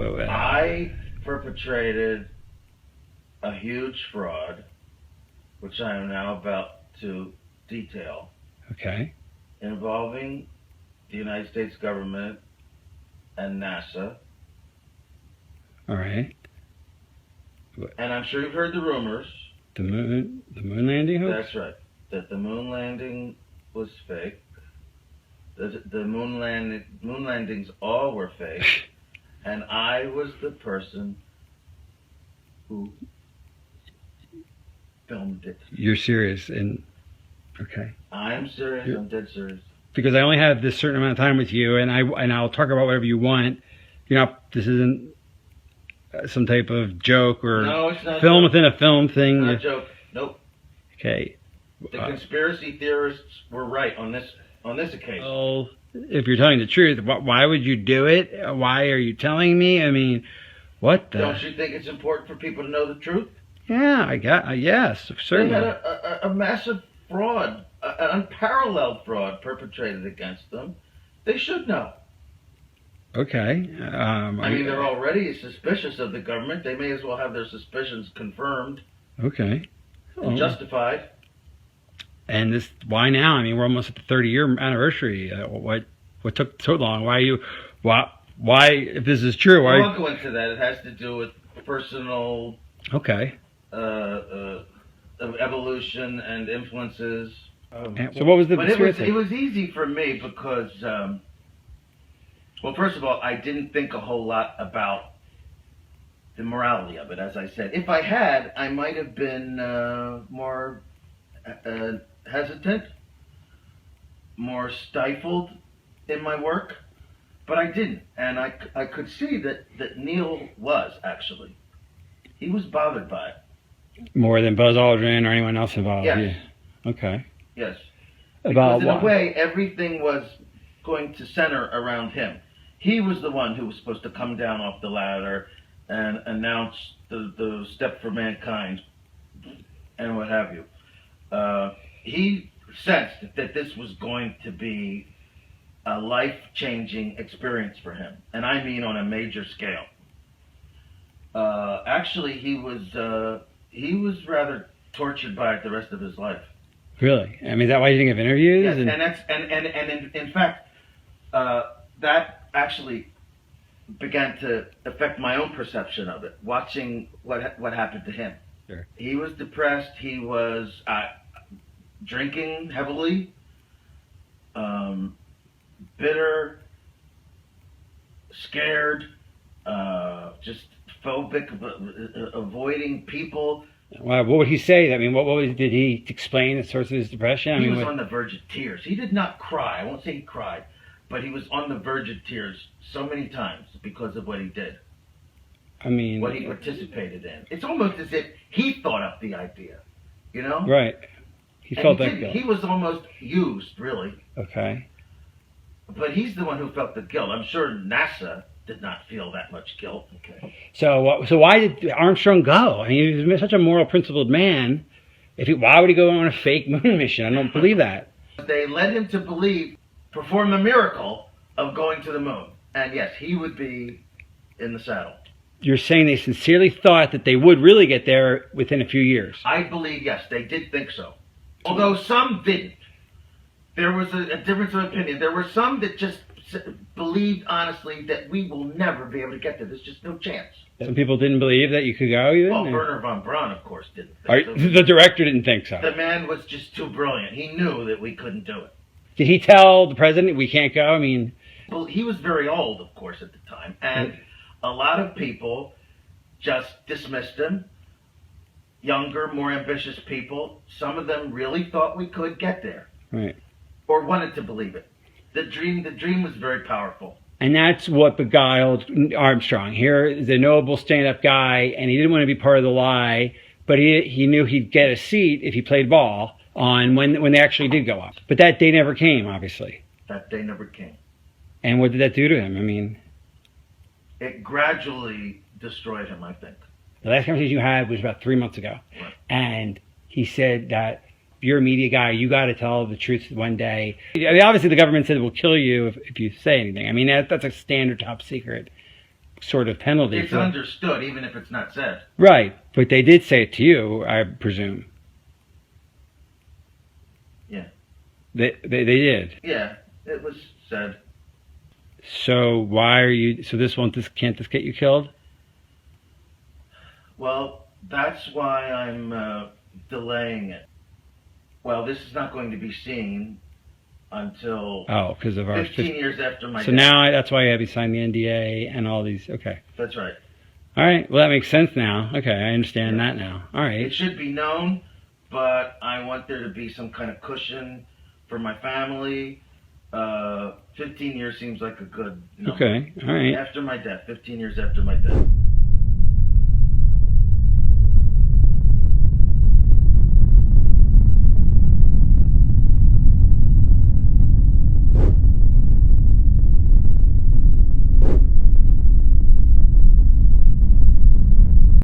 I perpetrated a huge fraud, which I am now about to detail, Okay. involving the United States government and NASA. All right. And I'm sure you've heard the rumors. The moon landing hoax? That's right. That the moon landing was fake. The moon landings all were fake. And I was the person who filmed it. You're serious? And okay. I am serious. I'm dead serious. Because I only have this certain amount of time with you, and I'll talk about whatever you want. This isn't some type of joke or No, it's not film joke. within a film thing. Not a joke. Nope. Okay. The conspiracy theorists were right on this occasion. Well, if you're telling the truth, why would you do it? Why are you telling me? I mean, what the? Don't you think it's important for people to know the truth? Yeah, I got. Yes, certainly. They had a massive fraud, an unparalleled fraud perpetrated against them. They should know. Okay. I mean, they're already suspicious of the government. They may as well have their suspicions confirmed okay. and justified. And this, why now? I mean, we're almost at the 30-year anniversary. What took so long? Why, if this is true, why? I won't go into that. It has to do with personal Okay. evolution and influences. So what was the But conspiracy? it was easy for me because, well, first of all, I didn't think a whole lot about the morality of it, as I said. If I had, I might have been more hesitant, more stifled in my work, but I didn't. And I could see that Neil was, actually. He was bothered by it. More than Buzz Aldrin or anyone else involved? Yes. Yeah. Okay. Yes. About Because in what? a way, everything was going to center around him. He was the one who was supposed to come down off the ladder and announce the step for mankind and what have you. He sensed that this was going to be a life-changing experience for him, and I mean on a major scale. Actually, he was rather tortured by it the rest of his life. Really? I mean, is that why you didn't give interviews? Yes, and in fact, that actually began to affect my own perception of it. Watching what happened to him. Sure. He was depressed. He was drinking heavily, bitter, scared, just phobic, avoiding people. Wow, what would he say? I mean, did he explain the source of his depression? He was on the verge of tears. He did not cry. I won't say he cried, but he was on the verge of tears so many times because of what he did. I mean, what he participated in. It's almost as if he thought up the idea, you know? Right. He felt that guilt. He was almost used, really. Okay. But he's the one who felt the guilt. I'm sure NASA did not feel that much guilt. Okay. So why did Armstrong go? I mean, he was such a moral, principled man. Why would he go on a fake moon mission? I don't believe that. They led him to perform the miracle of going to the moon. And yes, he would be in the saddle. You're saying they sincerely thought that they would really get there within a few years? I believe, yes, they did think so. Although some didn't. There was a difference of opinion. There were some that just believed honestly that we will never be able to get there. There's just no chance. Some people didn't believe that you could go even? Well, Werner von Braun, of course, didn't think so. The director didn't think so? The man was just too brilliant. He knew that we couldn't do it. Did he tell the president we can't go? I mean... Well, he was very old, of course, at the time. And a lot of people just dismissed him. Younger, more ambitious people. Some of them really thought we could get there. Right. Or wanted to believe it. The dream was very powerful. And that's what beguiled Armstrong. Here is a noble stand-up guy, and he didn't want to be part of the lie, but he knew he'd get a seat if he played ball on when they actually did go up. But that day never came, obviously. That day never came. And what did that do to him? I mean... It gradually destroyed him, I think. The last conversation you had was about 3 months ago. Right. And he said that you're a media guy, you got to tell the truth one day. I mean, obviously the government said it will kill you if you say anything. I mean, that's a standard top secret. sort of penalty. It's understood, even if it's not said. Right, but they did say it to you, I presume. Yeah. They did. Yeah, it was said. So why are you? So can't this get you killed? Well, that's why I'm delaying it. Well, this is not going to be seen until Because of our 15 years after my So death. now that's why you have to sign the NDA and all these. Okay. That's right. All right. Well, that makes sense now. Okay, I understand Yeah. that now. All It right. should be known, but I want there to be some kind of cushion for my family. 15 years seems like a good number. Okay. All right. After my death, 15 years after my death.